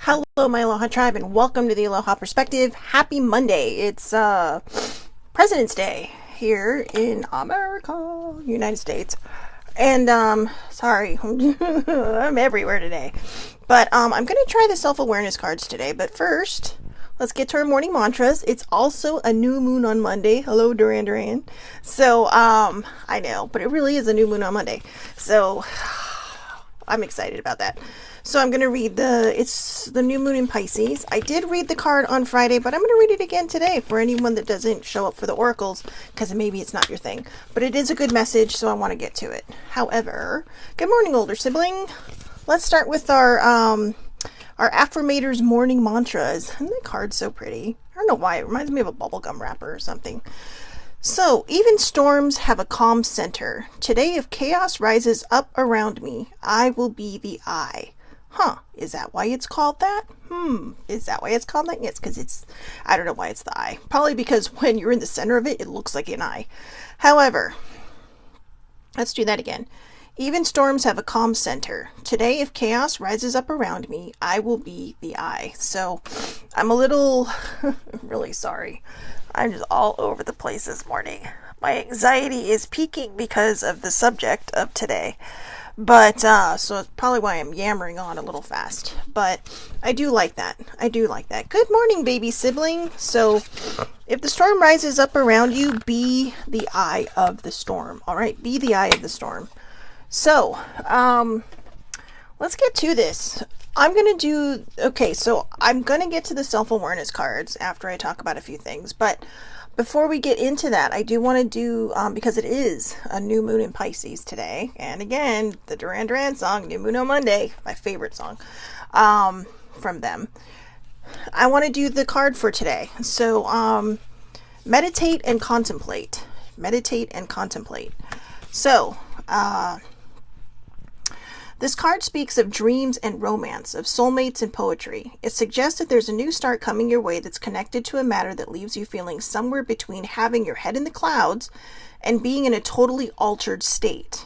Hello, my Aloha tribe, and welcome to the Aloha Perspective. Happy Monday. It's President's Day here in America, United States. And sorry, I'm everywhere today. But I'm going to try the self-awareness cards today. But first, let's get to our morning mantras. It's also a new moon on Monday. Hello, Duran Duran. So I know, but it really is a new moon on Monday. So I'm excited about that. So I'm going to read it's the new moon in Pisces. I did read the card on Friday, but I'm going to read it again today for anyone that doesn't show up for the oracles, because maybe it's not your thing. But it is a good message, so I want to get to it. However, good morning, older sibling. Let's start with our affirmators morning mantras. Isn't that card so pretty? I don't know why. It reminds me of a bubblegum wrapper or something. So, even storms have a calm center. Today, if chaos rises up around me, I will be the eye. Huh, is that why it's called that? Is that why it's called that? Yes, because I don't know why it's the eye. Probably because when you're in the center of it, it looks like an eye. However, let's do that again. Even storms have a calm center. Today, if chaos rises up around me, I will be the eye. So, I'm a little, really sorry. I'm just all over the place this morning. My anxiety is peaking because of the subject of today. But, so it's probably why I'm yammering on a little fast. But I do like that. Good morning, baby sibling. So, if the storm rises up around you, be the eye of the storm. All right? Be the eye of the storm. So, let's get to this. I'm going to get to the self-awareness cards after I talk about a few things. But before we get into that, I do want to do, because it is a new moon in Pisces today. And again, the Duran Duran song, New Moon on Monday, my favorite song from them. I want to do the card for today. So, meditate and contemplate. Meditate and contemplate. So, this card speaks of dreams and romance, of soulmates and poetry. It suggests that there's a new start coming your way that's connected to a matter that leaves you feeling somewhere between having your head in the clouds and being in a totally altered state.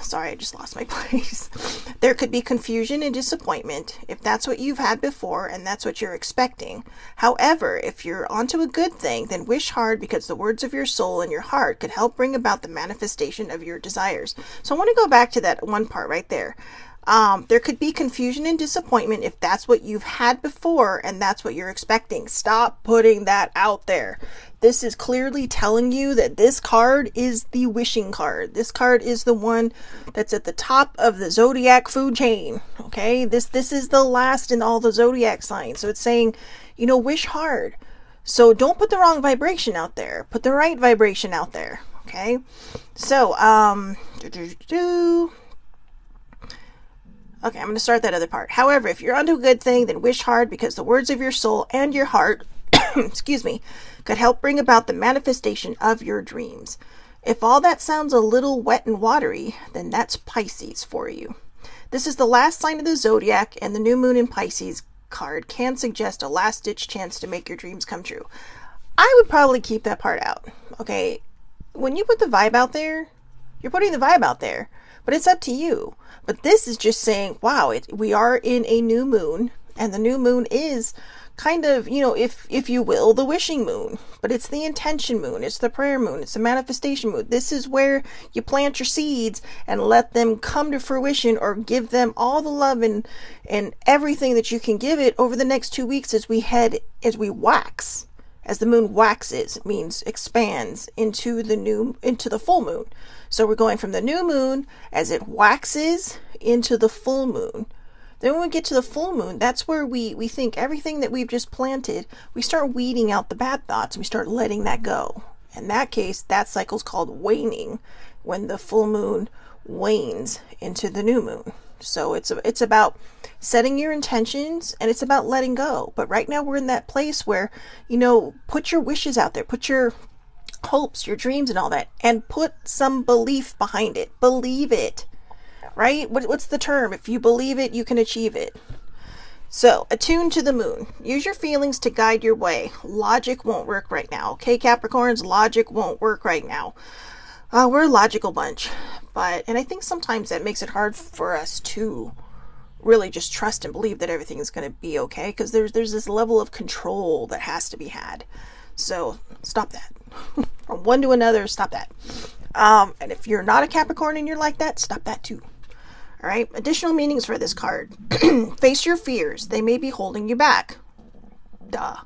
Sorry, I just lost my place. There could be confusion and disappointment if that's what you've had before and that's what you're expecting. However, if you're onto a good thing, then wish hard, because the words of your soul and your heart could help bring about the manifestation of your desires. So I want to go back to that one part right there. There could be confusion and disappointment if that's what you've had before and that's what you're expecting. Stop putting that out there. This is clearly telling you that this card is the wishing card. This card is the one that's at the top of the zodiac food chain. Okay, this is the last in all the zodiac signs. So it's saying, wish hard. So don't put the wrong vibration out there. Put the right vibration out there. Okay. So okay, I'm going to start that other part. However, if you're onto a good thing, then wish hard, because the words of your soul and your heart, excuse me, could help bring about the manifestation of your dreams. If all that sounds a little wet and watery, then that's Pisces for you. This is the last sign of the zodiac, and the new moon in Pisces card can suggest a last-ditch chance to make your dreams come true. I would probably keep that part out. Okay, when you put the vibe out there, you're putting the vibe out there, but it's up to you. But this is just saying, wow, we are in a new moon, and the new moon is kind of, if you will, the wishing moon. But it's the intention moon, it's the prayer moon, it's the manifestation moon. This is where you plant your seeds and let them come to fruition, or give them all the love and everything that you can give it over the next 2 weeks as we wax. As the moon waxes, it means expands into the full moon. So we're going from the new moon as it waxes into the full moon. Then when we get to the full moon, that's where we think everything that we've just planted, we start weeding out the bad thoughts, and we start letting that go. In that case, that cycle's called waning, when the full moon wanes into the new moon. So it's about setting your intentions, and it's about letting go. But right now we're in that place where, put your wishes out there, put your hopes, your dreams and all that, and put some belief behind it. Believe it, right? What's the term? If you believe it, you can achieve it. So, attune to the moon. Use your feelings to guide your way. Logic won't work right now. Okay, Capricorns, logic won't work right now. We're a logical bunch, and I think sometimes that makes it hard for us to really just trust and believe that everything is going to be okay, because there's this level of control that has to be had. So stop that. From one to another, stop that. And if you're not a Capricorn and you're like that, stop that too. All right. Additional meanings for this card. Face your fears. They may be holding you back. Duh.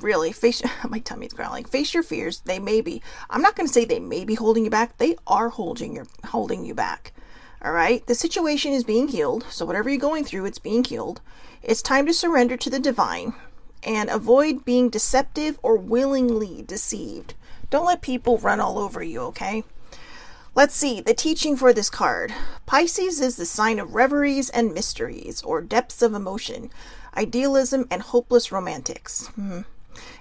Really, my tummy's growling. Face your fears. They may be. I'm not going to say they may be holding you back. They are holding you back. All right. The situation is being healed. So whatever you're going through, it's being healed. It's time to surrender to the divine and avoid being deceptive or willingly deceived. Don't let people run all over you. Okay. Let's see, the teaching for this card. Pisces is the sign of reveries and mysteries, or depths of emotion, idealism, and hopeless romantics.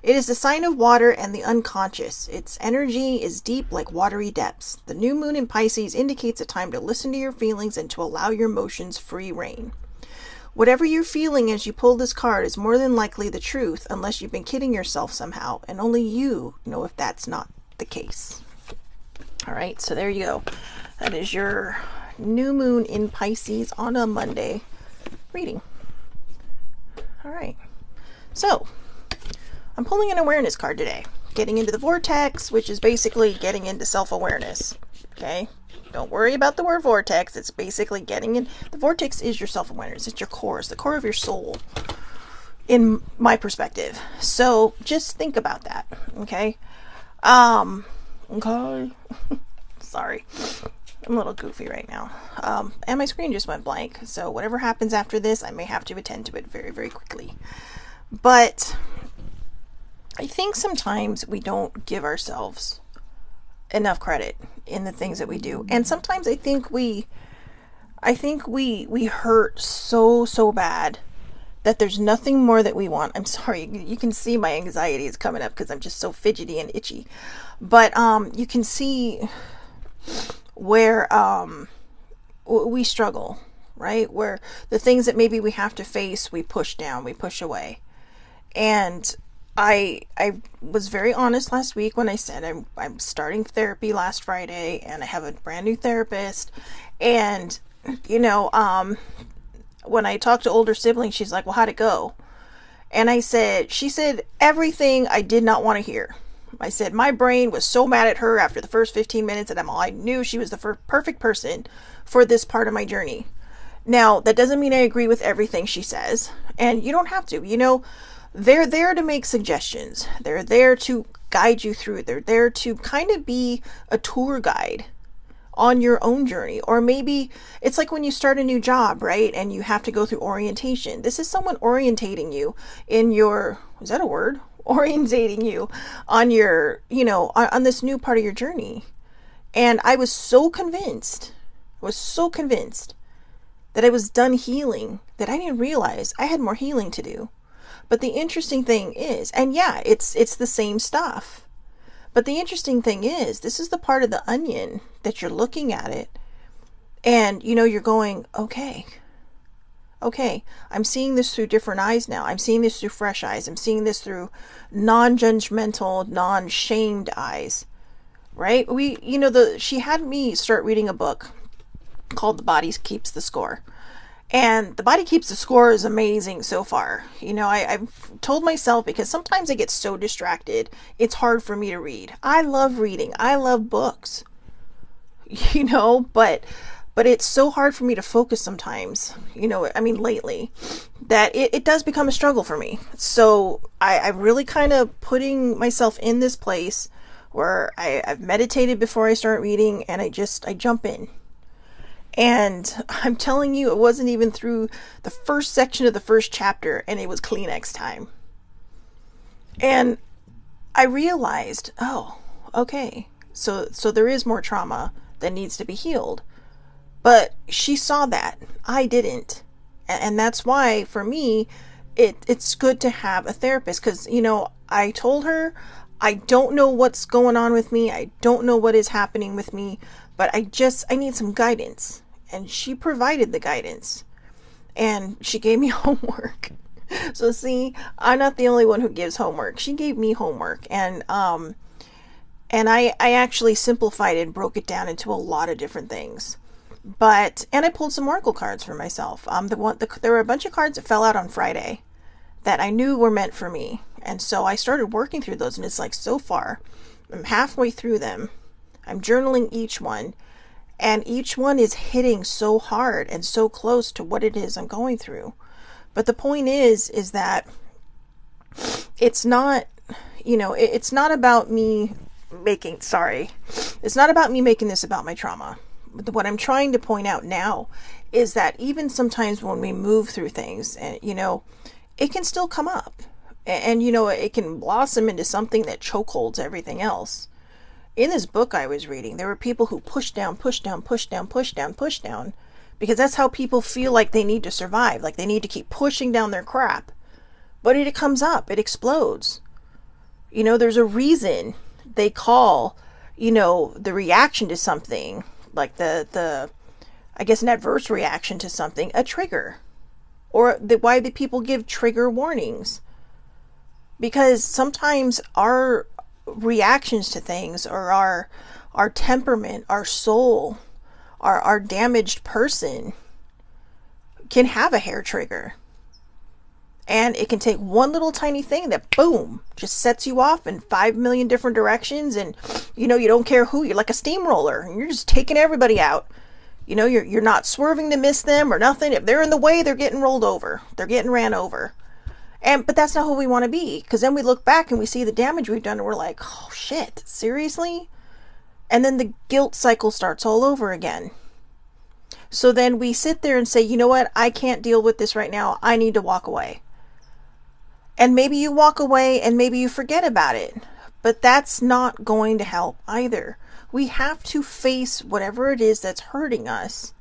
It is the sign of water and the unconscious. Its energy is deep like watery depths. The new moon in Pisces indicates a time to listen to your feelings and to allow your emotions free rein. Whatever you're feeling as you pull this card is more than likely the truth, unless you've been kidding yourself somehow, and only you know if that's not the case. All right, so there you go. That is your new moon in Pisces on a Monday reading. All right, so I'm pulling an awareness card today. Getting into the vortex, which is basically getting into self-awareness. Okay, don't worry about the word vortex. It's basically getting in. The vortex is your self-awareness. It's your core. It's the core of your soul, in my perspective. So just think about that. Okay. Okay. Sorry. I'm a little goofy right now. And my screen just went blank. So whatever happens after this, I may have to attend to it very, very quickly. But I think sometimes we don't give ourselves enough credit in the things that we do. And sometimes I think we hurt so bad that there's nothing more that we want. I'm sorry, you can see my anxiety is coming up because I'm just so fidgety and itchy. But you can see where we struggle, right? Where the things that maybe we have to face, we push down, we push away. And I was very honest last week when I said I'm starting therapy last Friday, and I have a brand new therapist. And you know, when I talked to older siblings, she's like, well, how'd it go? And she said everything I did not want to hear. I said, my brain was so mad at her after the first 15 minutes that I knew she was the perfect person for this part of my journey. Now, that doesn't mean I agree with everything she says, and you don't have to. You know, they're there to make suggestions. They're there to guide you through it. They're there to kind of be a tour guide on your own journey. Or maybe it's like when you start a new job, right? And you have to go through orientation. This is someone orientating you in your, is that a word? Orientating you on your, you know, on this new part of your journey. And I was so convinced that I was done healing that I didn't realize I had more healing to do. But the interesting thing is, and yeah, it's the same stuff. But the interesting thing is, this is the part of the onion that you're looking at it and, you know, you're going, okay, I'm seeing this through different eyes now. I'm seeing this through fresh eyes. I'm seeing this through non-judgmental, non-shamed eyes, right? She had me start reading a book called The Body Keeps the Score. And The Body Keeps the Score is amazing so far. You know, I've told myself, because sometimes I get so distracted, it's hard for me to read. I love reading. I love books, you know, but it's so hard for me to focus sometimes, you know, I mean, lately, that it does become a struggle for me. So I'm really kind of putting myself in this place where I've meditated before I start reading, and I jump in. And I'm telling you, it wasn't even through the first section of the first chapter, and it was Kleenex time. And I realized, oh, okay, so there is more trauma that needs to be healed. But she saw that. I didn't. And that's why, for me, it's good to have a therapist. Because, you know, I told her, I don't know what's going on with me. I don't know what is happening with me. But I need some guidance. And she provided the guidance. And she gave me homework. So see, I'm not the only one who gives homework. She gave me homework. And I actually simplified it and broke it down into a lot of different things. And I pulled some oracle cards for myself. There were a bunch of cards that fell out on Friday that I knew were meant for me. And so I started working through those, and it's like, so far, I'm halfway through them. I'm journaling each one, and each one is hitting so hard and so close to what it is I'm going through. But the point is that it's not, it's not about me it's not about me making this about my trauma. What I'm trying to point out now is that even sometimes when we move through things, and it can still come up, and it can blossom into something that chokeholds everything else. In this book I was reading, there were people who push down, because that's how people feel like they need to survive, like they need to keep pushing down their crap. But it comes up, it explodes. There's a reason they call, the reaction to something, like I guess an adverse reaction to something, a trigger. Or why the people give trigger warnings. Because sometimes our reactions to things, or our temperament, our soul, our damaged person can have a hair trigger. And it can take one little tiny thing that, boom, just sets you off in 5 million different directions. And, you don't care who. You're like a steamroller. And you're just taking everybody out. You're not swerving to miss them or nothing. If they're in the way, they're getting rolled over. They're getting ran over. But that's not who we want to be. Because then we look back and we see the damage we've done, and we're like, oh, shit, seriously? And then the guilt cycle starts all over again. So then we sit there and say, you know what? I can't deal with this right now. I need to walk away. And maybe you walk away and maybe you forget about it. But that's not going to help either. We have to face whatever it is that's hurting us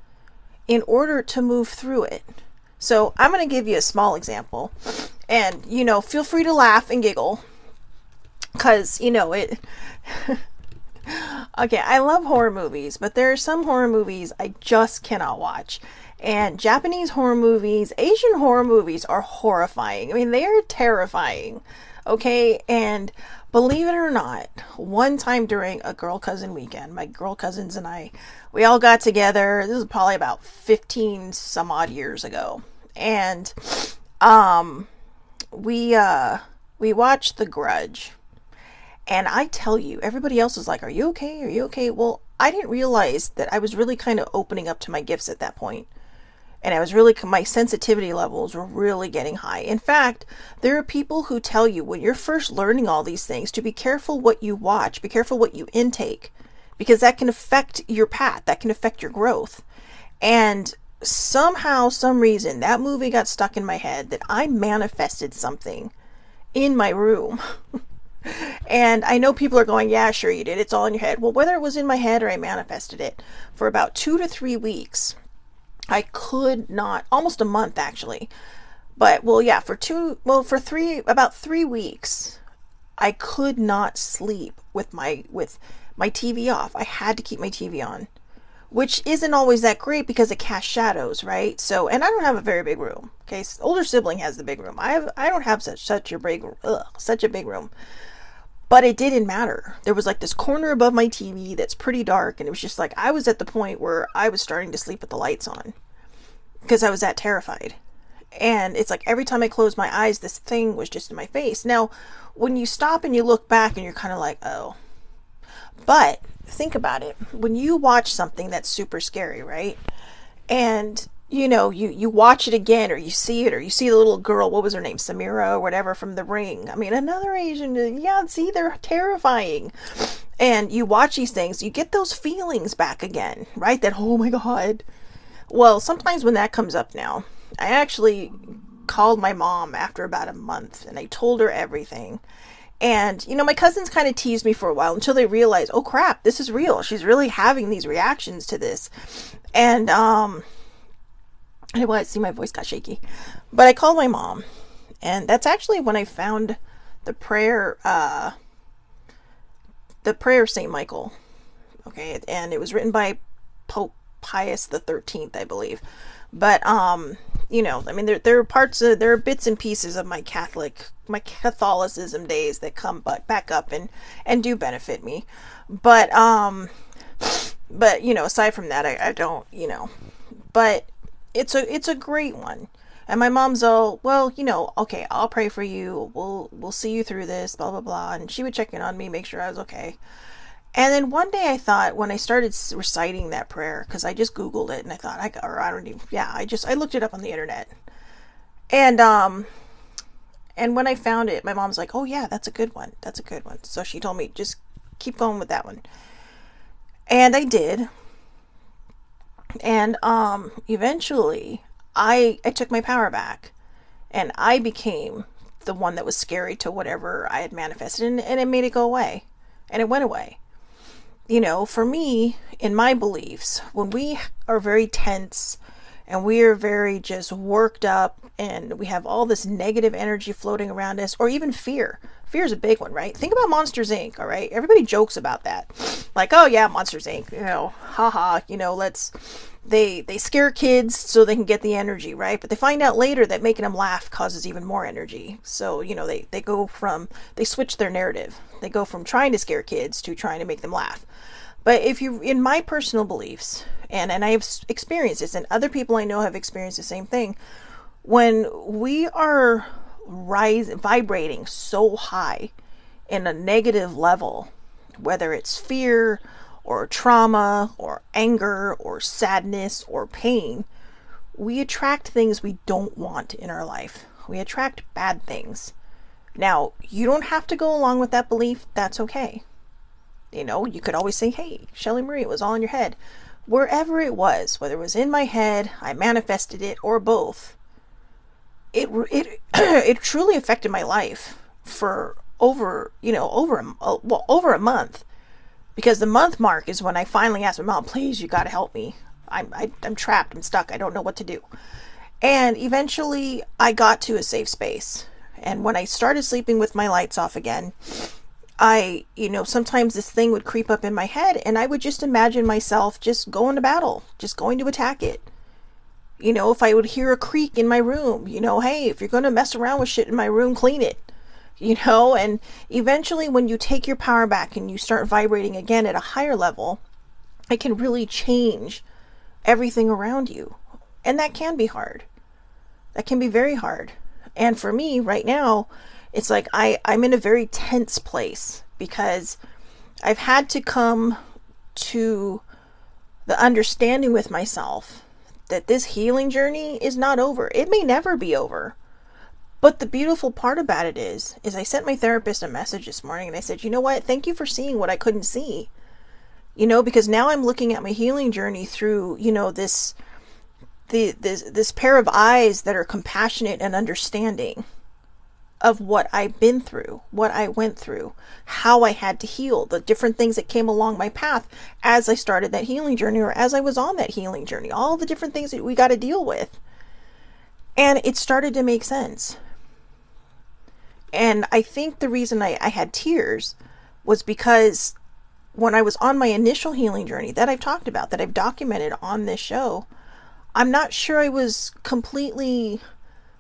in order to move through it. So I'm going to give you a small example. And, feel free to laugh and giggle. Because, it... Okay, I love horror movies, but there are some horror movies I just cannot watch. And Japanese horror movies, Asian horror movies are horrifying. I mean, they are terrifying. Okay, and believe it or not, one time during a girl cousin weekend, my girl cousins and I, we all got together. This was probably about 15 some odd years ago. And we watched The Grudge. And I tell you, everybody else was like, are you okay? Are you okay? Well, I didn't realize that I was really kind of opening up to my gifts at that point. And my sensitivity levels were really getting high. In fact, there are people who tell you when you're first learning all these things to be careful what you watch, be careful what you intake, because that can affect your path, that can affect your growth. And somehow, some reason, that movie got stuck in my head that I manifested something in my room. And I know people are going, yeah, sure you did. It's all in your head. Well, whether it was in my head or I manifested it, for about 2 to 3 weeks, I could not, almost a month actually. But, well, yeah, about 3 weeks, I could not sleep with my TV off. I had to keep my TV on, which isn't always that great because it casts shadows, right? So, and I don't have a very big room. Okay, older sibling has the big room. I don't have such a big room. But it didn't matter. There was like this corner above my TV that's pretty dark, and it was just like I was at the point where I was starting to sleep with the lights on because I was that terrified. And it's like every time I closed my eyes, this thing was just in my face. Now, when you stop and you look back and you're kind of like, oh. But think about it. When you watch something that's super scary, right? And you watch it again, or you see it, or you see the little girl, what was her name? Samira or whatever from The Ring. I mean, another Asian, yeah, see, they're terrifying. And you watch these things, you get those feelings back again, right? That, oh my God. Well, sometimes when that comes up now, I actually called my mom after about a month and I told her everything. And, my cousins kind of teased me for a while until they realized, oh crap, this is real. She's really having these reactions to this. And, see, my voice got shaky. But I called my mom. And that's actually when I found the prayer of St. Michael. Okay, and it was written by Pope Pius the 13th, I believe. But, there are there are bits and pieces of my Catholicism days that come back up and do benefit me. But, But, aside from that, I don't, but it's a great one. And my mom's all, well, okay, I'll pray for you. We'll see you through this, blah, blah, blah. And she would check in on me, make sure I was okay. And then one day I thought, when I started reciting that prayer, because I just Googled it and I thought, I don't even, yeah, I looked it up on the internet. And when I found it, my mom's like, oh yeah, that's a good one. That's a good one. So she told me, just keep going with that one. And I did. And eventually I took my power back and I became the one that was scary to whatever I had manifested, and it made it go away. And it went away. For me, in my beliefs, when we are very tense and we are very just worked up and we have all this negative energy floating around us, or even fear. Fear is a big one, right? Think about Monsters Inc., all right? Everybody jokes about that. Like, oh yeah, Monsters Inc., haha, they scare kids so they can get the energy, right? But they find out later that making them laugh causes even more energy. So, they switch their narrative. They go from trying to scare kids to trying to make them laugh. But in my personal beliefs, and I have experienced this, and other people I know have experienced the same thing, when we are vibrating so high in a negative level, whether it's fear or trauma or anger or sadness or pain, we attract things we don't want in our life. We attract bad things. Now, you don't have to go along with that belief. That's okay. You could always say, hey, Shelly Marie, it was all in your head. Wherever it was, whether it was in my head, I manifested it, or both, it truly affected my life for over a month. Because the month mark is when I finally asked my mom, please, you got to help me. I'm trapped. I'm stuck. I don't know what to do. And eventually I got to a safe space. And when I started sleeping with my lights off again, sometimes this thing would creep up in my head and I would just imagine myself just going to battle, just going to attack it. If I would hear a creak in my room, hey, if you're going to mess around with shit in my room, clean it. And eventually when you take your power back and you start vibrating again at a higher level, it can really change everything around you. And that can be hard. That can be very hard. And for me right now, it's like I'm in a very tense place because I've had to come to the understanding with myself that this healing journey is not over. It may never be over. But the beautiful part about it is I sent my therapist a message this morning and I said, you know what? Thank you for seeing what I couldn't see. Because now I'm looking at my healing journey through, this pair of eyes that are compassionate and understanding of what I've been through, what I went through, how I had to heal, the different things that came along my path as I started that healing journey or as I was on that healing journey, all the different things that we got to deal with. And it started to make sense. And I think the reason I had tears was because when I was on my initial healing journey that I've talked about, that I've documented on this show, I'm not sure I was completely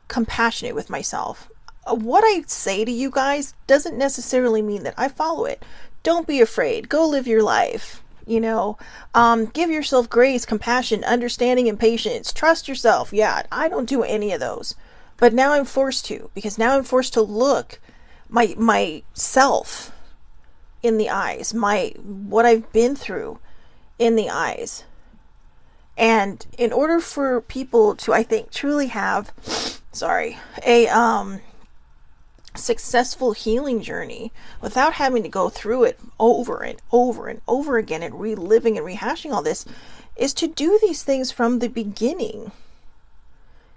compassionate with myself. What I say to you guys doesn't necessarily mean that I follow it. Don't be afraid. Go live your life. Give yourself grace, compassion, understanding, and patience. Trust yourself. Yeah, I don't do any of those. But now I'm forced to, because now I'm forced to look myself in the eyes, what I've been through in the eyes. And in order for people to, I think, truly have, a successful healing journey without having to go through it over and over and over again and reliving and rehashing all this, is to do these things from the beginning,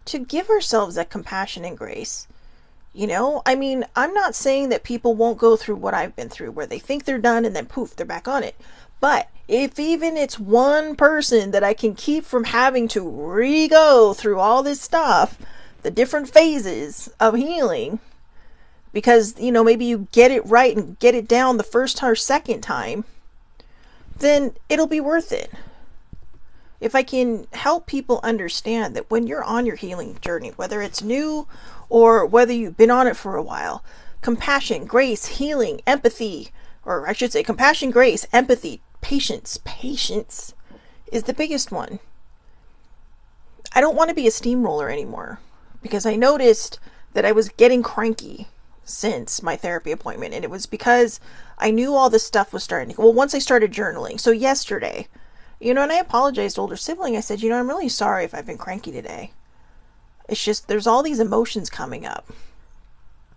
to give ourselves that compassion and grace. I'm not saying that people won't go through what I've been through, where they think they're done and then poof, they're back on it. But if even it's one person that I can keep from having to re-go through all this stuff, the different phases of healing, because, maybe you get it right and get it down the first or second time, then it'll be worth it. If I can help people understand that when you're on your healing journey, whether it's new or whether you've been on it for a while, compassion, grace, healing, empathy, or I should say compassion, grace, empathy, Patience. Patience is the biggest one. I don't want to be a steamroller anymore because I noticed that I was getting cranky since my therapy appointment. And it was because I knew all this stuff was starting to, well, once I started journaling. So yesterday, and I apologized to older sibling. I said, I'm really sorry if I've been cranky today. It's just, there's all these emotions coming up.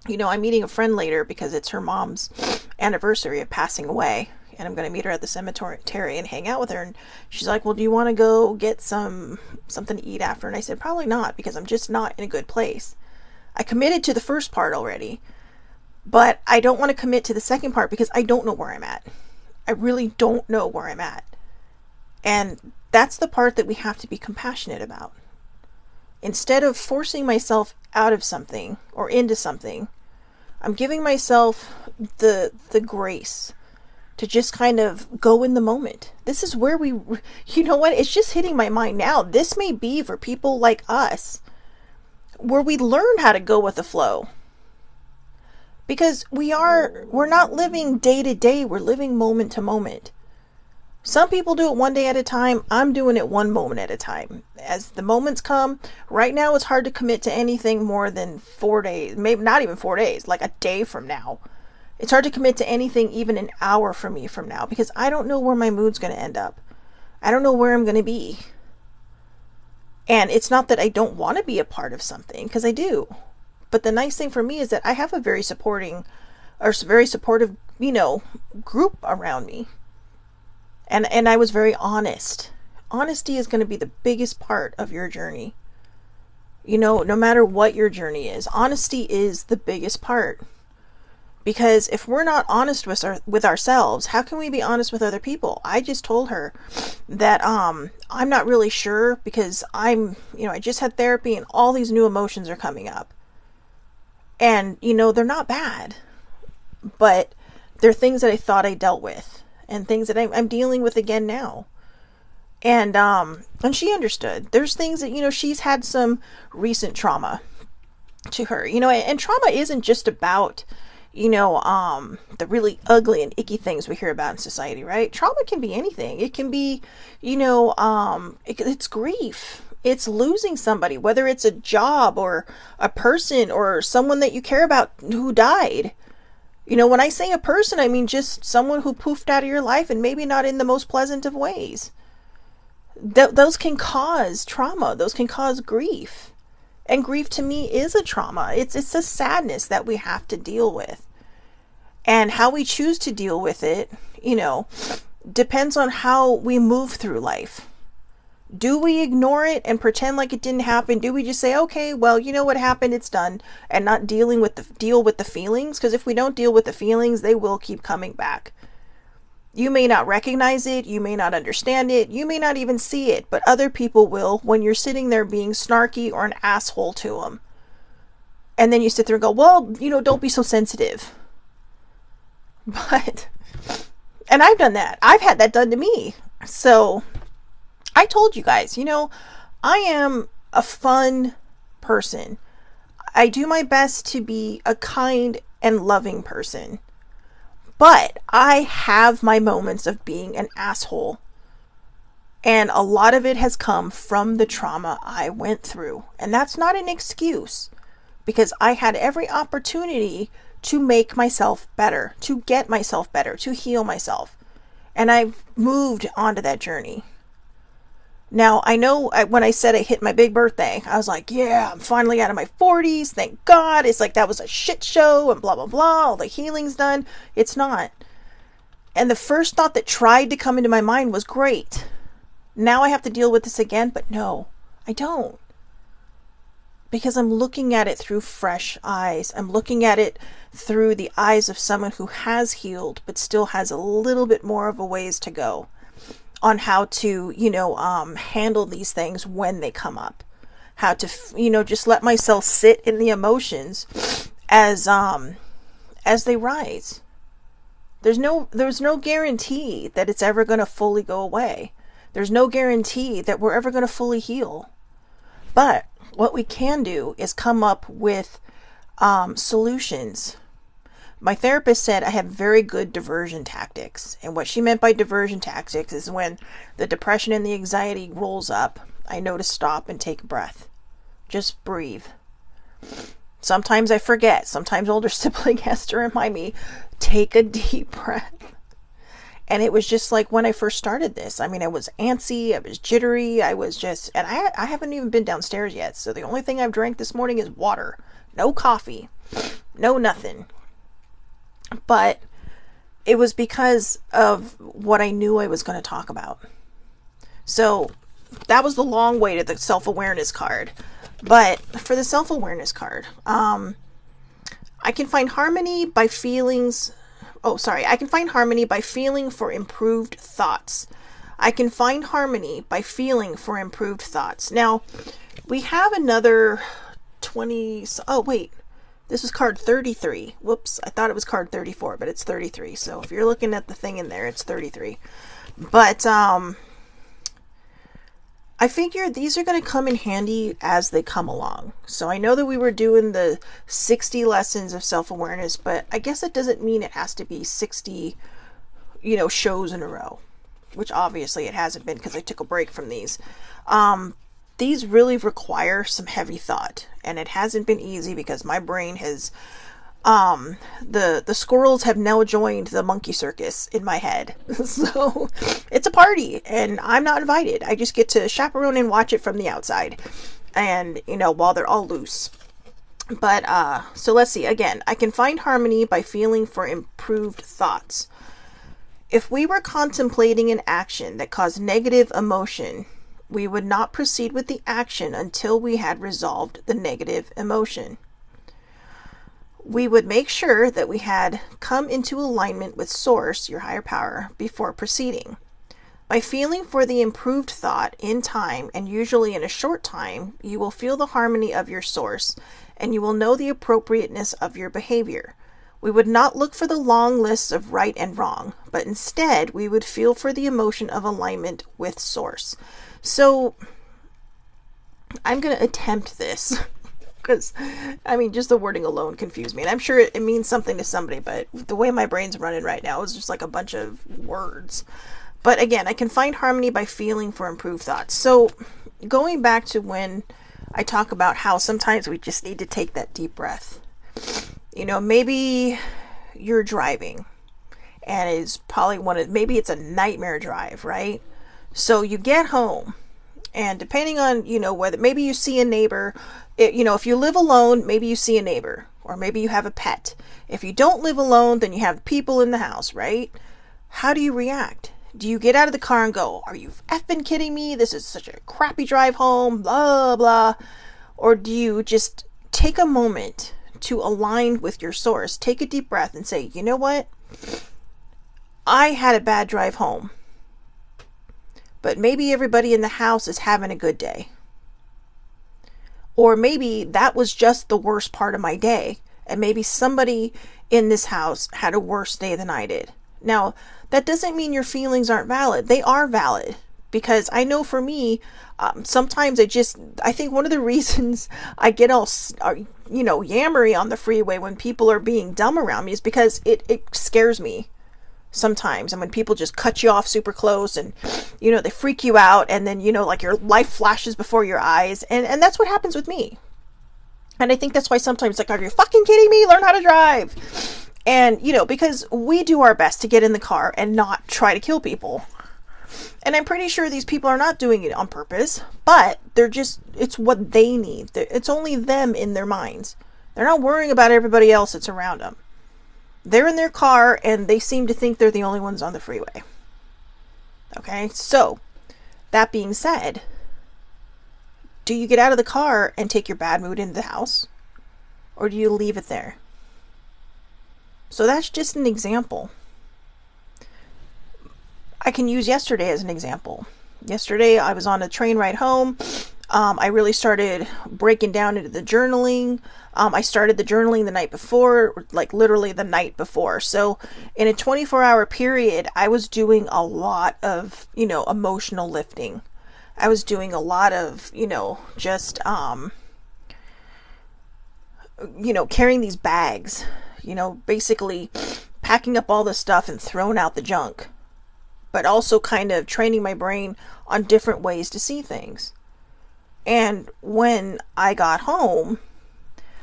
I'm meeting a friend later because it's her mom's anniversary of passing away. And I'm going to meet her at the cemetery and hang out with her. And she's like, well, do you want to go get something to eat after? And I said, probably not, because I'm just not in a good place. I committed to the first part already, but I don't want to commit to the second part because I don't know where I'm at. I really don't know where I'm at. And that's the part that we have to be compassionate about. Instead of forcing myself out of something or into something, I'm giving myself the grace to just kind of go in the moment. This is where it's just hitting my mind now. This may be for people like us, where we learn how to go with the flow. Because we're not living day to day, we're living moment to moment. Some people do it one day at a time. I'm doing it one moment at a time. As the moments come, right now it's hard to commit to anything more than 4 days, maybe not even 4 days, like a day from now. It's hard to commit to anything even an hour from me from now because I don't know where my mood's going to end up. I don't know where I'm going to be. And it's not that I don't want to be a part of something, because I do. But the nice thing for me is that I have a very supportive, group around me. And I was very honest. Honesty is going to be the biggest part of your journey. No matter what your journey is, honesty is the biggest part. Because if we're not honest with ourselves, how can we be honest with other people? I just told her that I'm not really sure because I just had therapy and all these new emotions are coming up. And, they're not bad. But they're things that I thought I dealt with and things that I'm dealing with again now. And she understood. There's things that, she's had some recent trauma to her, and trauma isn't just about the really ugly and icky things we hear about in society, right? Trauma can be anything. It can be, it's grief. It's losing somebody, whether it's a job or a person or someone that you care about who died. When I say a person, I mean just someone who poofed out of your life and maybe not in the most pleasant of ways. Those can cause trauma. Those can cause grief. And grief to me is a trauma. It's a sadness that we have to deal with. And how we choose to deal with it, depends on how we move through life. Do we ignore it and pretend like it didn't happen? Do we just say, okay, well, what happened, it's done, and not deal with the feelings? Because if we don't deal with the feelings, they will keep coming back. You may not recognize it, you may not understand it, you may not even see it, but other people will when you're sitting there being snarky or an asshole to them. And then you sit there and go, well, don't be so sensitive. And I've done that. I've had that done to me. So I told you guys, I am a fun person. I do my best to be a kind and loving person. But I have my moments of being an asshole. And a lot of it has come from the trauma I went through. And that's not an excuse, because I had every opportunity to make myself better, to get myself better, to heal myself. And I've moved onto that journey. Now, I know when I said I hit my big birthday, I was like, yeah, I'm finally out of my 40s. Thank God. It's like that was a shit show and blah, blah, blah. All the healing's done. It's not. And the first thought that tried to come into my mind was, great. Now I have to deal with this again. But no, I don't. Because I'm looking at it through fresh eyes. I'm looking at it through the eyes of someone who has healed, but still has a little bit more of a ways to go on how to, handle these things when they come up. How to, just let myself sit in the emotions as they rise. There's no guarantee that it's ever going to fully go away. There's no guarantee that we're ever going to fully heal. But what we can do is come up with solutions My therapist said I have very good diversion tactics. And what she meant by diversion tactics is when the depression and the anxiety rolls up, I know to stop and take a breath. Just breathe. Sometimes I forget. Sometimes older sibling has to remind me, take a deep breath. And it was just like when I first started this. I mean, I was antsy, I was jittery, I was just, and I haven't even been downstairs yet. So the only thing I've drank this morning is water. No coffee. No nothing. But it was because of what I knew I was going to talk about. So that was the long way to the self-awareness card. But for the self-awareness card, I can find harmony by feelings. I can find harmony by feeling for improved thoughts. I can find harmony by feeling for improved thoughts. Now, we have another 20. Oh, wait. This is card 33. Whoops. I thought it was card 34, but it's 33. So if you're looking at the thing in there, it's 33. But, I figure these are going to come in handy as they come along. So I know that we were doing the 60 lessons of self-awareness, but I guess it doesn't mean it has to be 60, shows in a row, which obviously it hasn't been because I took a break from these. These really require some heavy thought, and it hasn't been easy because my brain has, the squirrels have now joined the monkey circus in my head. So it's a party and I'm not invited. I just get to chaperone and watch it from the outside and, while they're all loose. But, so let's see again. I can find harmony by feeling for improved thoughts. If we were contemplating an action that caused negative emotion, we would not proceed with the action until we had resolved the negative emotion. We would make sure that we had come into alignment with Source, your higher power, before proceeding. By feeling for the improved thought in time, and usually in a short time, you will feel the harmony of your Source, and you will know the appropriateness of your behavior. We would not look for the long lists of right and wrong, but instead we would feel for the emotion of alignment with Source. So, I'm going to attempt this. Because, just the wording alone confused me. And I'm sure it means something to somebody, but the way my brain's running right now is just like a bunch of words. But again, I can find harmony by feeling for improved thoughts. So, going back to when I talk about how sometimes we just need to take that deep breath. Maybe you're driving, and it's probably maybe it's a nightmare drive, right? So, you get home. And depending on, whether maybe you see a neighbor, if you live alone, maybe you see a neighbor, or maybe you have a pet. If you don't live alone, then you have people in the house, right? How do you react? Do you get out of the car and go, are you effing kidding me? This is such a crappy drive home, blah, blah. Or do you just take a moment to align with your Source, take a deep breath and say, you know what? I had a bad drive home. But maybe everybody in the house is having a good day. Or maybe that was just the worst part of my day. And maybe somebody in this house had a worse day than I did. Now, that doesn't mean your feelings aren't valid. They are valid. Because I know for me, sometimes I think one of the reasons I get all, yammery on the freeway when people are being dumb around me is because it scares me. Sometimes, and when people just cut you off super close and, they freak you out and then, like your life flashes before your eyes. And that's what happens with me. And I think that's why sometimes are you fucking kidding me? Learn how to drive. And, because we do our best to get in the car and not try to kill people. And I'm pretty sure these people are not doing it on purpose, but it's what they need. It's only them in their minds. They're not worrying about everybody else that's around them. They're in their car and they seem to think they're the only ones on the freeway. Okay, so that being said, do you get out of the car and take your bad mood into the house? Or do you leave it there? So that's just an example. I can use yesterday as an example. Yesterday I was on a train ride home. I really started breaking down into the journaling. I started the journaling the night before, like literally the night before. So in a 24-hour period, I was doing a lot of, emotional lifting. I was doing a lot of, just, carrying these bags, basically packing up all the stuff and throwing out the junk, but also kind of training my brain on different ways to see things. And when I got home,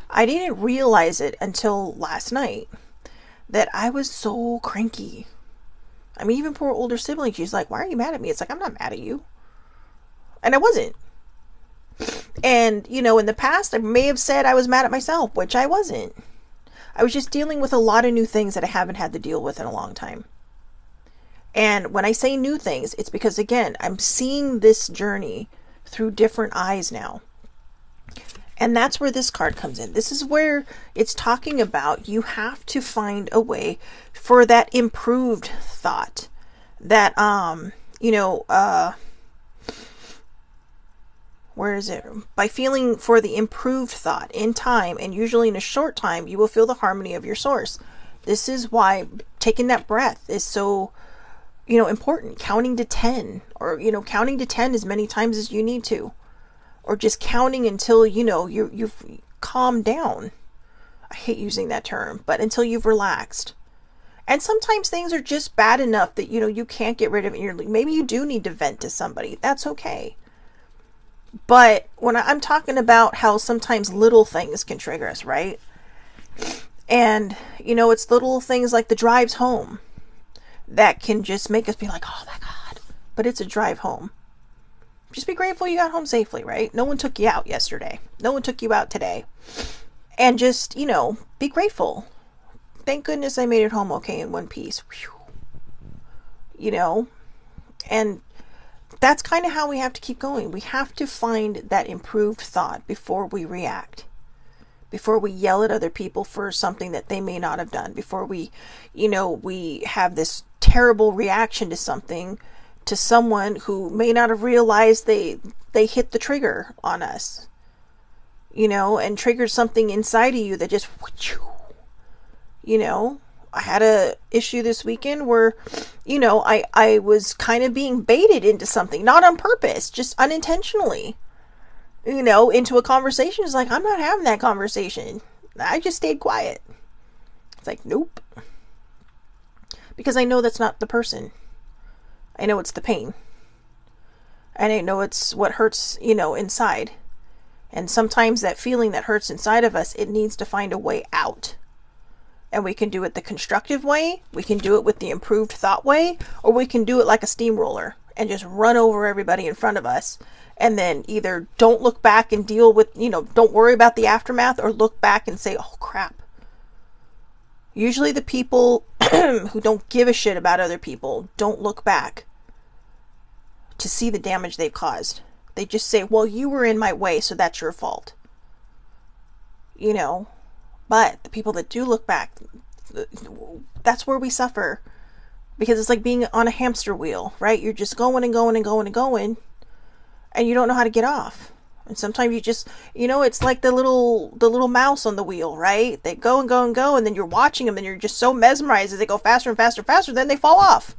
I didn't realize it until last night that I was so cranky. I mean, even poor older sibling, she's like, why are you mad at me? It's like, I'm not mad at you. And I wasn't. And, in the past, I may have said I was mad at myself, which I wasn't. I was just dealing with a lot of new things that I haven't had to deal with in a long time. And when I say new things, it's because, again, I'm seeing this journey through different eyes now. And that's where this card comes in. This is where it's talking about you have to find a way for that improved thought. That, where is it? By feeling for the improved thought in time, and usually in a short time, you will feel the harmony of your source. This is why taking that breath is so, important. Counting to 10, or, counting to 10 as many times as you need to. Or just counting until, you've calmed down. I hate using that term, but until you've relaxed. And sometimes things are just bad enough that, you can't get rid of it. Maybe you do need to vent to somebody. That's okay. But when I'm talking about how sometimes little things can trigger us, right? And, it's little things like the drives home that can just make us be like, oh my God, but it's a drive home. Just be grateful you got home safely, right? No one took you out yesterday. No one took you out today. And just, be grateful. Thank goodness I made it home okay in one piece. Whew. And that's kind of how we have to keep going. We have to find that improved thought before we react. Before we yell at other people for something that they may not have done. Before we have this terrible reaction to something, to someone who may not have realized they hit the trigger on us, and triggered something inside of you that just, I had a issue this weekend where, I was kind of being baited into something, not on purpose, just unintentionally, into a conversation. It's like, I'm not having that conversation. I just stayed quiet. It's like, nope. Because I know that's not the person. I know it's the pain. And I know it's what hurts, inside. And sometimes that feeling that hurts inside of us, it needs to find a way out. And we can do it the constructive way, we can do it with the improved thought way, or we can do it like a steamroller and just run over everybody in front of us. And then either don't look back and deal with, don't worry about the aftermath, or look back and say, oh crap. Usually the people who don't give a shit about other people don't look back to see the damage they've caused. They just say, well, you were in my way, so that's your fault. But the people that do look back, that's where we suffer. Because it's like being on a hamster wheel, right? You're just going and going and going and going, and you don't know how to get off. And sometimes you just, it's like the little mouse on the wheel, right? They go and go and go, and then you're watching them, and you're just so mesmerized as they go faster and faster and faster, then they fall off.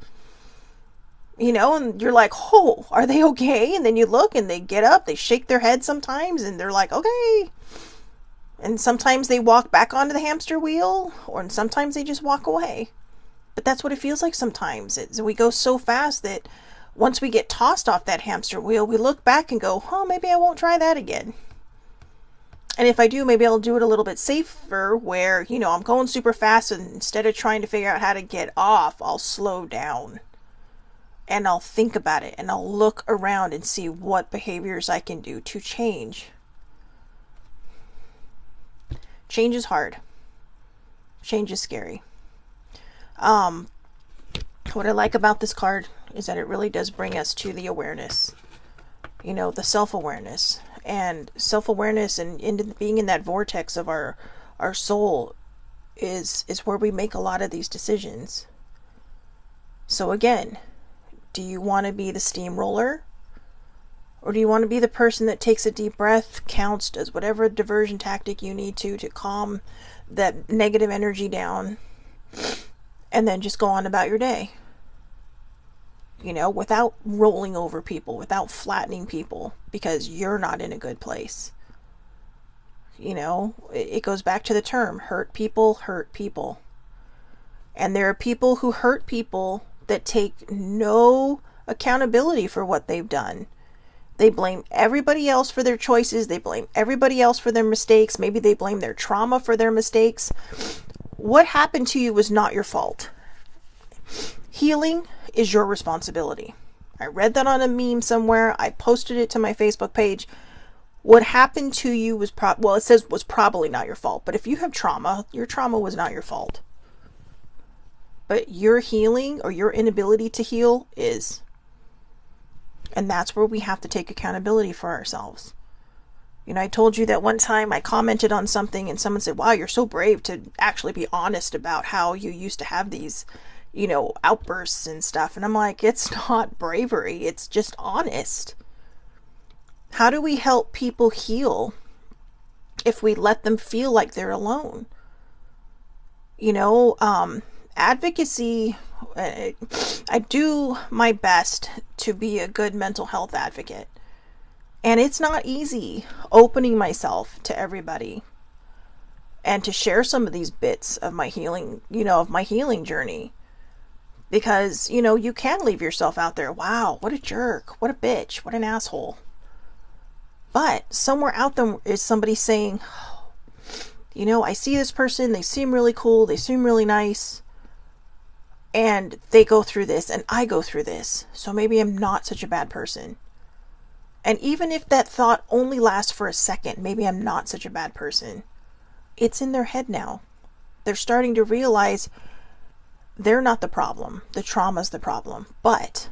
And you're like, oh, are they okay? And then you look, and they get up, they shake their head sometimes, and they're like, okay. And sometimes they walk back onto the hamster wheel, or sometimes they just walk away. But that's what it feels like sometimes. We go so fast that once we get tossed off that hamster wheel, we look back and go, oh, maybe I won't try that again. And if I do, maybe I'll do it a little bit safer where, I'm going super fast, and instead of trying to figure out how to get off, I'll slow down. And I'll think about it, and I'll look around and see what behaviors I can do to change. Change is hard. Change is scary. What I like about this card is that it really does bring us to the awareness, the self-awareness. And self-awareness and into being in that vortex of our soul is where we make a lot of these decisions. So again, do you want to be the steamroller? Or do you want to be the person that takes a deep breath, counts, does whatever diversion tactic you need to calm that negative energy down, and then just go on about your day? Without rolling over people, without flattening people, because you're not in a good place. It goes back to the term, hurt people hurt people. And there are people who hurt people that take no accountability for what they've done. They blame everybody else for their choices. They blame everybody else for their mistakes. Maybe they blame their trauma for their mistakes. What happened to you was not your fault. Healing is your responsibility. I read that on a meme somewhere. I posted it to my Facebook page. What happened to you was it says was probably not your fault. But if you have trauma, your trauma was not your fault. But your healing or your inability to heal is. And that's where we have to take accountability for ourselves. I told you that one time I commented on something and someone said, wow, you're so brave to actually be honest about how you used to have these, outbursts and stuff. And I'm like, it's not bravery. It's just honest. How do we help people heal if we let them feel like they're alone? Advocacy, I do my best to be a good mental health advocate. And it's not easy opening myself to everybody and to share some of these bits of my healing, of my healing journey. Because, you can leave yourself out there. Wow, what a jerk. What a bitch. What an asshole. But somewhere out there is somebody saying, I see this person. They seem really cool. They seem really nice. And they go through this and I go through this. So maybe I'm not such a bad person. And even if that thought only lasts for a second, maybe I'm not such a bad person. It's in their head now. They're starting to realize they're not the problem. The trauma's the problem. But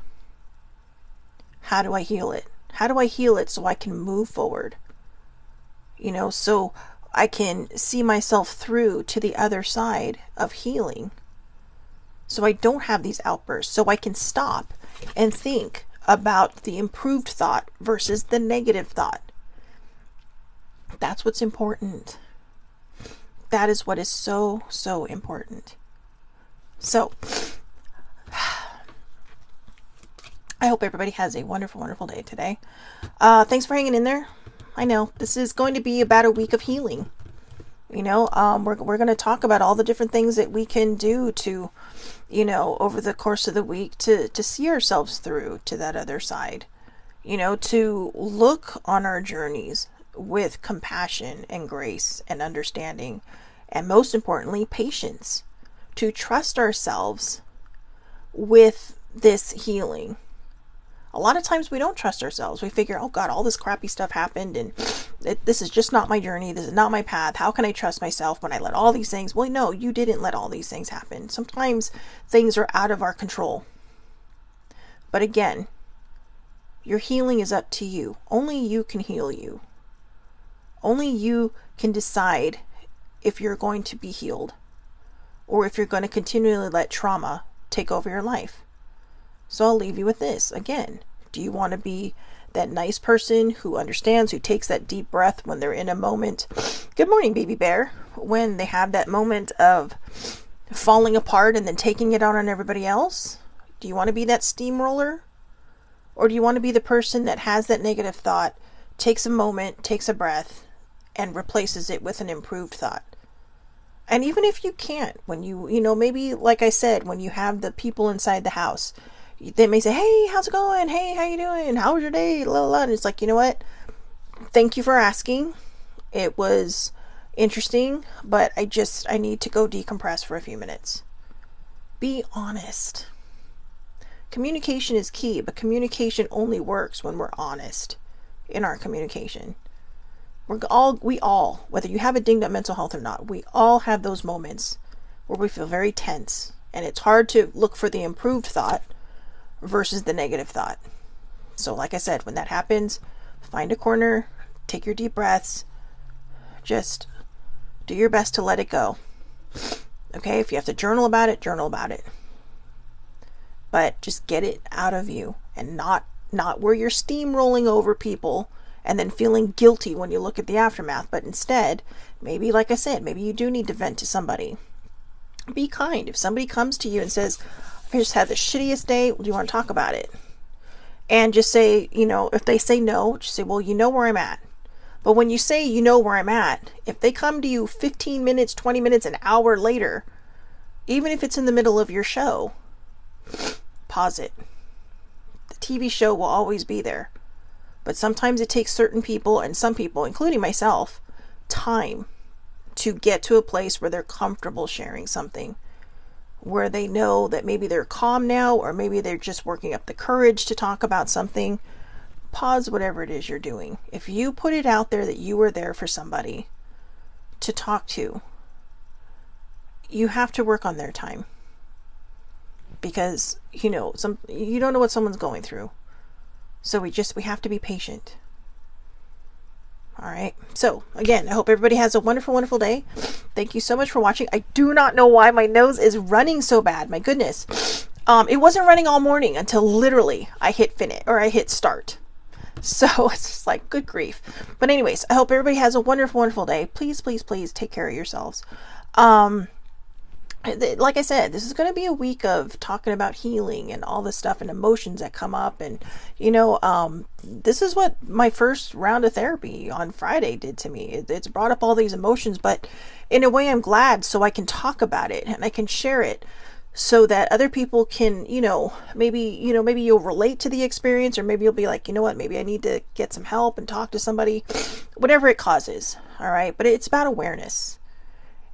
how do I heal it? How do I heal it so I can move forward? So I can see myself through to the other side of healing. So I don't have these outbursts. So I can stop and think about the improved thought versus the negative thought. That's what's important. That is what is so, so important. So, I hope everybody has a wonderful, wonderful day today. Thanks for hanging in there. I know this is going to be about a week of healing. We're going to talk about all the different things that we can do to, over the course of the week to see ourselves through to that other side, to look on our journeys with compassion and grace and understanding, and most importantly, patience, to trust ourselves with this healing. A lot of times we don't trust ourselves. We figure, oh God, all this crappy stuff happened and this is just not my journey. This is not my path. How can I trust myself when I let all these things? Well, no, you didn't let all these things happen. Sometimes things are out of our control. But again, your healing is up to you. Only you can heal you. Only you can decide if you're going to be healed or if you're going to continually let trauma take over your life. So I'll leave you with this. Again, do you want to be that nice person who understands, who takes that deep breath when they're in a moment? Good morning, baby bear. When they have that moment of falling apart and then taking it out on everybody else? Do you want to be that steamroller? Or do you want to be the person that has that negative thought, takes a moment, takes a breath, and replaces it with an improved thought? And even if you can't, when maybe, like I said, when you have the people inside the house, they may say, hey, how's it going? Hey, how you doing? How was your day? La, la, la. And it's like, you know what? Thank you for asking. It was interesting, but I need to go decompress for a few minutes. Be honest. Communication is key, but communication only works when we're honest in our communication. We all, whether you have a dinged up mental health or not, we all have those moments where we feel very tense, and it's hard to look for the improved thought versus the negative thought. So like I said, when that happens, find a corner, take your deep breaths, just do your best to let it go. Okay, if you have to journal about it, journal about it. But just get it out of you, and not where you're steamrolling over people and then feeling guilty when you look at the aftermath. But instead, maybe, like I said, maybe you do need to vent to somebody. Be kind. If somebody comes to you and says, I just had the shittiest day, do you want to talk about it? And just say, if they say no, just say, well, you know where I'm at. But when you say you know where I'm at, if they come to you 15 minutes, 20 minutes, an hour later, even if it's in the middle of your show, pause it. The TV show will always be there. But sometimes it takes certain people, and some people, including myself, time to get to a place where they're comfortable sharing something, where they know that maybe they're calm now, or maybe they're just working up the courage to talk about something. Pause whatever it is you're doing. If you put it out there that you were there for somebody to talk to, you have to work on their time, because you don't know what someone's going through. So we have to be patient. All right. So again, I hope everybody has a wonderful, wonderful day. Thank you so much for watching. I do not know why my nose is running so bad. My goodness. It wasn't running all morning until literally I hit finish, or I hit start. So it's just like, good grief. But anyways, I hope everybody has a wonderful, wonderful day. Please, please, please take care of yourselves. Like I said, this is going to be a week of talking about healing and all this stuff and emotions that come up. And, this is what my first round of therapy on Friday did to me. It's brought up all these emotions, but in a way I'm glad, so I can talk about it and I can share it so that other people can, maybe you'll relate to the experience, or maybe you'll be like, you know what, maybe I need to get some help and talk to somebody, whatever it causes. All right. But it's about awareness.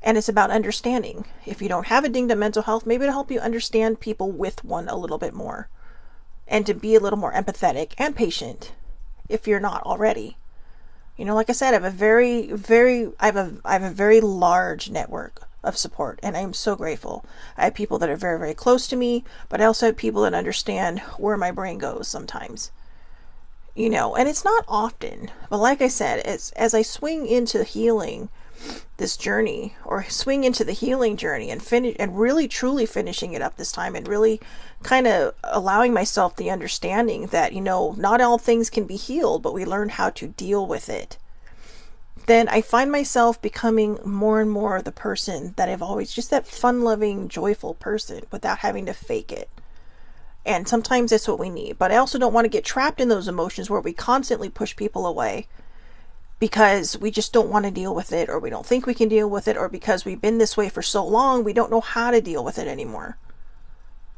And it's about understanding. If you don't have a dinged up mental health, maybe it'll help you understand people with one a little bit more, and to be a little more empathetic and patient if you're not already. Like I said, I have a very large network of support, and I am so grateful. I have people that are very, very close to me, but I also have people that understand where my brain goes sometimes. And it's not often, but like I said, as I swing into healing this journey, or swing into the healing journey and finish, and really truly finishing it up this time, and really kind of allowing myself the understanding that, not all things can be healed, but we learn how to deal with it. Then I find myself becoming more and more the person that I've always, just that fun-loving, joyful person without having to fake it. And sometimes that's what we need. But I also don't want to get trapped in those emotions where we constantly push people away because we just don't want to deal with it, or we don't think we can deal with it, or because we've been this way for so long, we don't know how to deal with it anymore.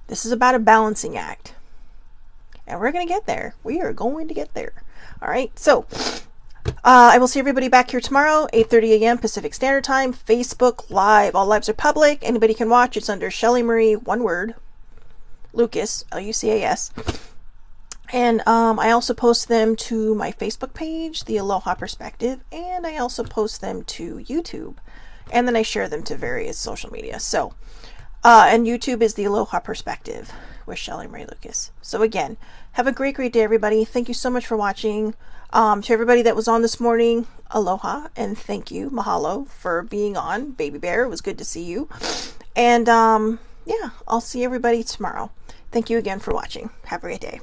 This is about a balancing act. And we're going to get there. We are going to get there. All right. So I will see everybody back here tomorrow, 8:30 a.m. Pacific Standard Time, Facebook Live. All lives are public. Anybody can watch. It's under Shelly Marie, one word, Lucas, Lucas. And I also post them to my Facebook page, The Aloha Perspective, and I also post them to YouTube. And then I share them to various social media. So, and YouTube is The Aloha Perspective with Shelly Marie Lucas. So again, have a great, great day, everybody. Thank you so much for watching. To everybody that was on this morning, aloha, and thank you, mahalo, for being on. Baby Bear, it was good to see you. And yeah, I'll see everybody tomorrow. Thank you again for watching. Have a great day.